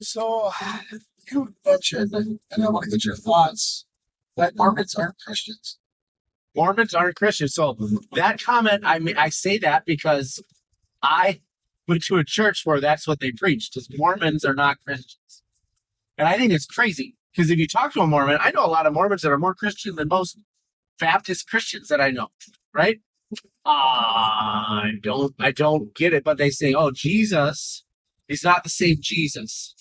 So you mentioned, and I want to get your thoughts, that Mormons aren't Christians. Mormons aren't Christians. So that comment, I say that because I went to a church where that's what they preached, is Mormons are not Christians. And I think it's crazy because if you talk to a Mormon, I know a lot of Mormons that are more Christian than most Baptist Christians that I know, right? I don't get it, but they say, oh, Jesus is not the same Jesus.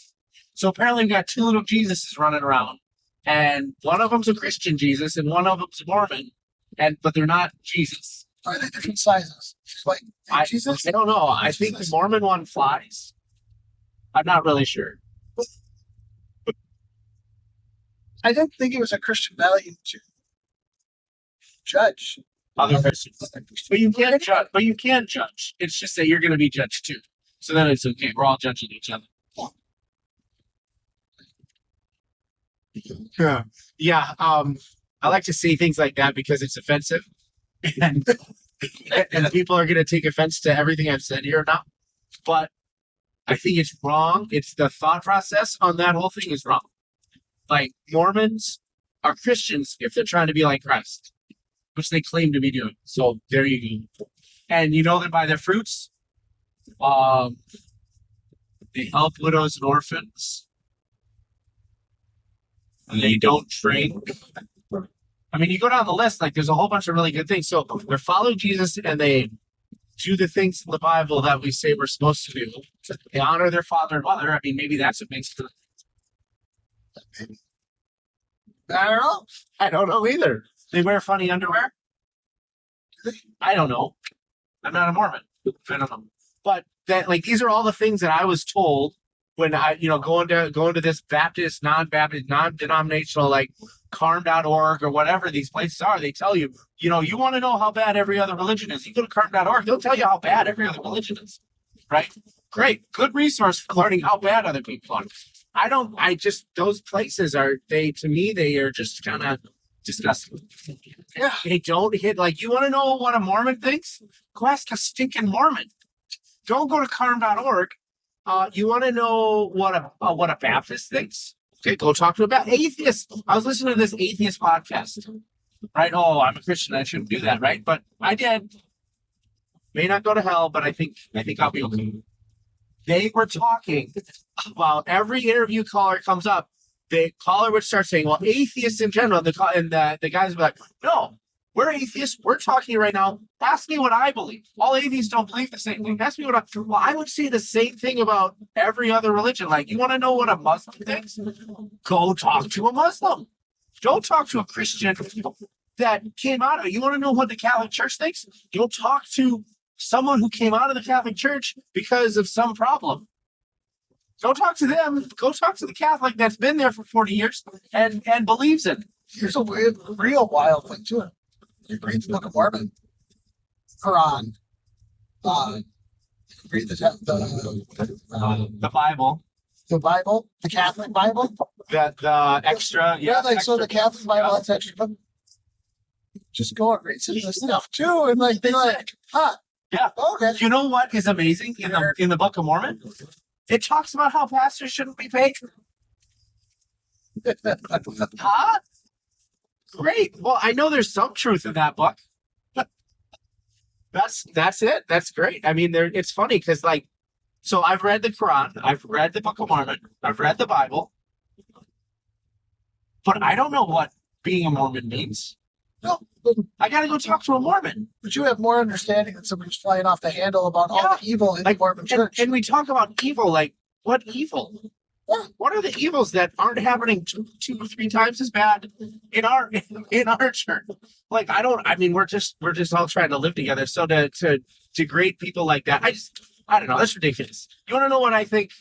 So apparently we've got two little Jesuses running around, and one of them's a Christian Jesus and one of them's a Mormon, but they're not Jesus. Are they different sizes? Like Jesus? I don't know. I think the Mormon one flies. I'm not really sure. I didn't think it was a Christian value to judge other Christians. But you can't judge. But you can judge. It's just that you're going to be judged too. So then it's okay. We're all judging each other. Yeah. I like to say things like that because it's offensive, and people are going to take offense to everything I've said here now. But I think it's wrong. It's the thought process on that whole thing is wrong. Like, Mormons are Christians if they're trying to be like Christ, which they claim to be doing. So there you go. And you know them by their fruits. They help widows and orphans. And they don't drink. I mean, you go down the list, like, there's a whole bunch of really good things. So they're following Jesus and they do the things in the Bible that we say we're supposed to do. They honor their father and mother. I mean, maybe that's what makes it. I don't know. I don't know either. They wear funny underwear? I don't know. I'm not a Mormon. I don't know. But that, like, these are all the things that I was told when I, going to this Baptist, non-Baptist, non-denominational, like carm.org or whatever these places are. They tell you, you want to know how bad every other religion is. You go to carm.org, they'll tell you how bad every other religion is. Right? Great. Good resource for learning how bad other people are. Those places to me, they are just kind of disgusting. Yeah. They don't hit, like, you want to know what a Mormon thinks? Go ask a stinking Mormon. Don't go to carm.org. You want to know what a Baptist thinks? Okay, go talk to a atheist. I was listening to this atheist podcast. Right? Oh, I'm a Christian. I shouldn't do that, right? But I did. May not go to hell, but I think I'll be okay. They were talking about every interview caller comes up. The caller would start saying, well, atheists in general, and the guys would be like, no, we're atheists. We're talking right now. Ask me what I believe. All atheists don't believe the same thing. Ask me I would say the same thing about every other religion. Like, you want to know what a Muslim thinks? Go talk to a Muslim. Don't talk to a Christian that came out of it. You want to know what the Catholic Church thinks? Go talk to someone who came out of the Catholic Church because of some problem. Don't talk to them. Go talk to the Catholic that's been there for 40 years and believes it. Here's a real wild thing too. You read the Book of Mormon, Quran, read the Bible, the Catholic Bible, the extra, so the Catholic Bible that's extra. Just go and read some of the stuff too, and like they're like, yeah. Okay. You know what is amazing in the Book of Mormon? It talks about how pastors shouldn't be paid. Huh? Great. Well, I know there's some truth in that book. That's it. That's great. I mean, it's funny because, like, so I've read the Quran, I've read the Book of Mormon, I've read the Bible, but I don't know what being a Mormon means. No, I got to go talk to a Mormon. But you have more understanding than somebody who's flying off the handle about all the evil in the Mormon church. And we talk about evil, like, what evil? Yeah. What are the evils that aren't happening two or three times as bad in our church? Like, we're just all trying to live together. So to degrade people like that, I don't know. That's ridiculous. You want to know what I think?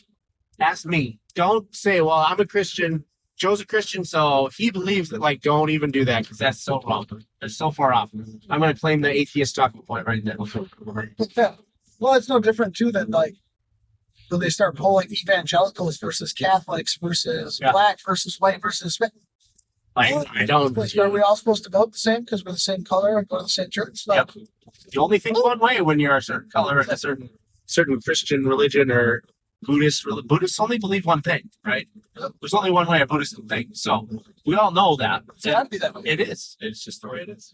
Ask me. Don't say, well, I'm a Christian. Joe's a Christian, so he believes that. Like, don't even do that because that's so wrong. That's so far off. I'm going to claim the atheist talking point right there. Yeah. Well, it's no different too than like when they start polling evangelicals versus Catholics versus black versus white versus. I don't. Are we all supposed to vote the same because we're the same color and go to the same church? Like, yep. The only thing one way when you're a certain color and a certain Christian religion or Buddhists only believe one thing, right? There's only one way a Buddhist can think. So we all know that. It's got to be that way. It is. It's just the way it is.